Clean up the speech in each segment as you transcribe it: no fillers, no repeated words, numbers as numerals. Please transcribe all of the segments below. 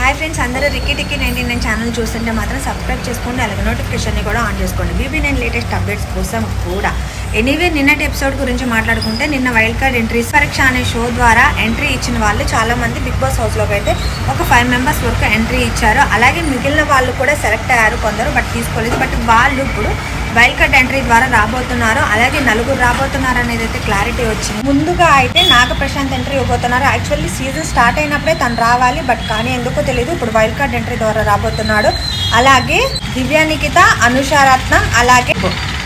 Hi friends, అందరూ Ricky టిక్కీ 99 channel చూస్తుంటే మాత్రం సబ్స్క్రైబ్ చేసుకోండి, అలాగే నోటిఫికేషన్ని కూడా ఆన్ చేసుకోండి BB9 లేటెస్ట్ అప్డేట్స్ కోసం కూడా. ఎనీవే, నిన్నటి ఎపిసోడ్ గురించి మాట్లాడుకుంటే, నిన్న వైల్డ్ కార్డ్ ఎంట్రీస్ పరీక్ష అనే షో ద్వారా ఎంట్రీ ఇచ్చిన వాళ్ళు చాలామంది బిగ్ బాస్ హౌస్లోకి అయితే ఒక 5 మెంబర్స్ వరకు ఎంట్రీ ఇచ్చారు. అలాగే మిగిలిన వాళ్ళు కూడా సెలెక్ట్ అయ్యారు కొందరు, బట్ తీసుకోలేదు. బట్ వాళ్ళు ఇప్పుడు వైల్డ్ కార్డ్ ఎంట్రీ ద్వారా రాబోతున్నారు. అలాగే నలుగురు రాబోతున్నారు అనేది అయితే క్లారిటీ వచ్చింది. ముందుగా అయితే నాగప్రశాంత్ ఎంట్రీ ఇవ్వబోతున్నారు. యాక్చువల్లీ సీజన్ స్టార్ట్ అయినప్పుడే తను రావాలి, బట్ కానీ ఎందుకో తెలియదు ఇప్పుడు వైల్డ్ కార్డ్ ఎంట్రీ ద్వారా రాబోతున్నాడు. అలాగే దివ్యానికిత, అనుషారత్నం, అలాగే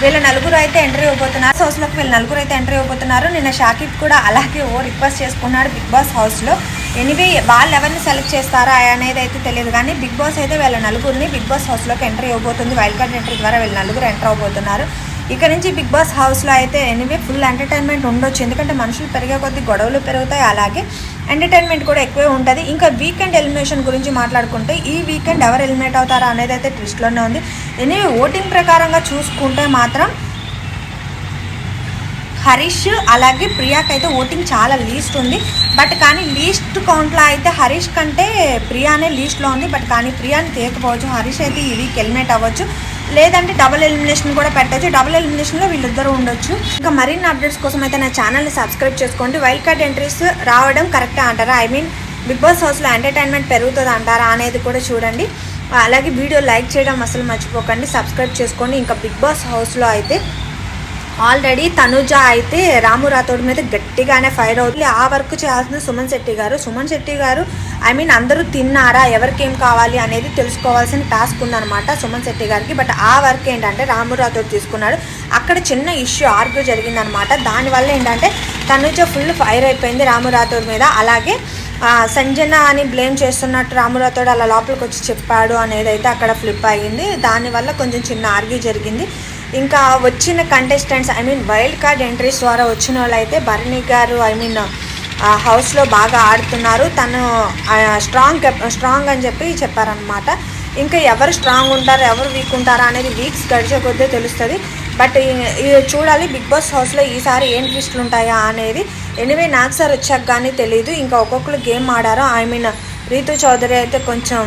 వీళ్ళ నలుగురు అయితే ఎంట్రీ ఇవ్వబోతున్నారు హౌస్లోకి. వీళ్ళ నలుగురు అయితే ఎంట్రీ ఇవ్వబోతున్నారు. నిన్న షాకిబ్ కూడా అలాగే రిక్వెస్ట్ చేసుకున్నాడు బిగ్ బాస్ హౌస్లో. ఎనీవే, వాళ్ళు ఎవరిని సెలెక్ట్ చేస్తారా అనేది అయితే తెలియదు, కానీ బిగ్ బాస్ అయితే వీళ్ళ నలుగురిని బిగ్ బాస్ హౌస్లోకి ఎంట్రీ ఇవ్వబోతుంది. వైల్డ్ కార్డ్ ఎంట్రీ ద్వారా వీళ్ళ నలుగురు ఎంటర్ అవబోతున్నారు. ఇక్కడ నుంచి బిగ్ బాస్ హౌస్లో అయితే ఎనీవే ఫుల్ ఎంటర్టైన్మెంట్ ఉండొచ్చు, ఎందుకంటే మనుషులు పెరిగే కొద్దీ గొడవలు పెరుగుతాయి, అలాగే ఎంటర్టైన్మెంట్ కూడా ఎక్కువే ఉంటుంది. ఇంకా వీకెండ్ ఎలిమినేషన్ గురించి మాట్లాడుకుంటే, ఈ వీకెండ్ ఎవరు ఎలిమినేట్ అవుతారా అనేది అయితే ట్విస్ట్లోనే ఉంది. ఎనీవే, ఓటింగ్ ప్రకారంగా చూసుకుంటే మాత్రం హరీష్ అలాగే ప్రియాకి అయితే ఓటింగ్ చాలా లీస్ట్ ఉంది. బట్ కానీ లీస్ట్ కౌంట్లో అయితే హరీష్ కంటే ప్రియానే లీస్ట్లో ఉంది. బట్ కానీ ప్రియాని తీయకపోవచ్చు, హరీష్ అయితే ఈ వీక్ ఎలిమినేట్ అవ్వచ్చు, లేదంటే డబుల్ ఎలిమినేషన్ కూడా పెట్టచ్చు. డబుల్ ఎలిమినేషన్లో వీళ్ళిద్దరూ ఉండొచ్చు. ఇంకా మరిన్ని అప్డేట్స్ కోసం అయితే నా ఛానల్ని సబ్స్క్రైబ్ చేసుకోండి. వైల్డ్ కార్డ్ ఎంట్రీస్ రావడం కరెక్టే అంటారా, బిగ్ బాస్ హౌస్లో ఎంటర్టైన్మెంట్ పెరుగుతుంది అంటారా అనేది కూడా చూడండి. అలాగే వీడియో లైక్ చేయడం అసలు మర్చిపోకండి, సబ్స్క్రైబ్ చేసుకోండి. ఇంకా బిగ్ బాస్ హౌస్లో అయితే ఆల్రెడీ తనుజ అయితే రాము రాథోడ్ మీద గట్టిగానే ఫైర్ అవుతుంది. ఆ వర్క్ చేయాల్సింది సుమన్ శెట్టి గారు. అందరూ తిన్నారా, ఎవరికి ఏం కావాలి అనేది తెలుసుకోవాల్సిన టాస్క్ ఉందన్నమాట సుమన్ శెట్టి గారికి. బట్ ఆ వర్క్ ఏంటంటే రాము రాథోడ్ తీసుకున్నాడు. అక్కడ చిన్న ఇష్యూ ఆర్గ్యూ జరిగిందనమాట. దానివల్ల ఏంటంటే తనుజ ఫుల్ ఫైర్ అయిపోయింది రాము రాథోడ్ మీద. అలాగే సంజన అని బ్లేమ్ చేస్తున్నట్టు రాము రాథోడ్ అలా లోపలికి వచ్చి చెప్పాడు అనేది అయితే అక్కడ ఫ్లిప్ అయ్యింది. దానివల్ల కొంచెం చిన్న ఆర్గ్యూ జరిగింది. ఇంకా వచ్చిన కంటెస్టెంట్స్ వైల్డ్ కార్డ్ ఎంట్రీస్ ద్వారా వచ్చిన వాళ్ళు అయితే భరణి గారు హౌస్లో బాగా ఆడుతున్నారు. తను స్ట్రాంగ్ అని చెప్పారనమాట. ఇంకా ఎవరు స్ట్రాంగ్ ఉంటారు, ఎవరు వీక్ ఉంటారా అనేది వీక్స్ గడిచే కొద్దే తెలుస్తుంది. బట్ చూడాలి బిగ్ బాస్ హౌస్లో ఈసారి ఏం ట్విస్టులు ఉంటాయా అనేది. ఎనీవే, నాకు సార్ వచ్చాక కానీ తెలియదు. ఇంకా ఒక్కొక్కరు గేమ్ ఆడారు. రీతు చౌదరి అయితే కొంచెం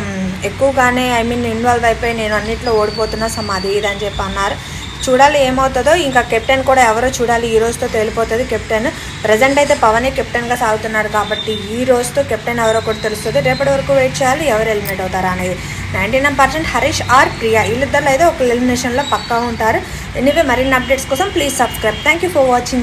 ఎక్కువగానే ఇన్వాల్వ్ అయిపోయి నేను అన్నింటిలో ఓడిపోతున్నా అది ఇదని చెప్పి అన్నారు. చూడాలి ఏమవుతుందో. ఇంకా కెప్టెన్ కూడా ఎవరో చూడాలి, ఈ రోజుతో తేలిపోతుంది కెప్టెన్. ప్రజెంట్ అయితే పవనే కెప్టెన్గా సాగుతున్నాడు కాబట్టి ఈ రోజుతో కెప్టెన్ ఎవరో కూడా తెలుస్తుంది. రేపటి వరకు వెయిట్ చేయాలి ఎవరు ఎలిమినేట్ అవుతారా అనేది. 99% హరీష్ ఆర్ ప్రియా వీళ్ళిద్దరిలో అయితే ఒక ఎలిమినేషన్లో పక్కా ఉంటారు. ఎనీవే, మరిన్ని అప్డేట్స్ కోసం please subscribe. Thank you for watching.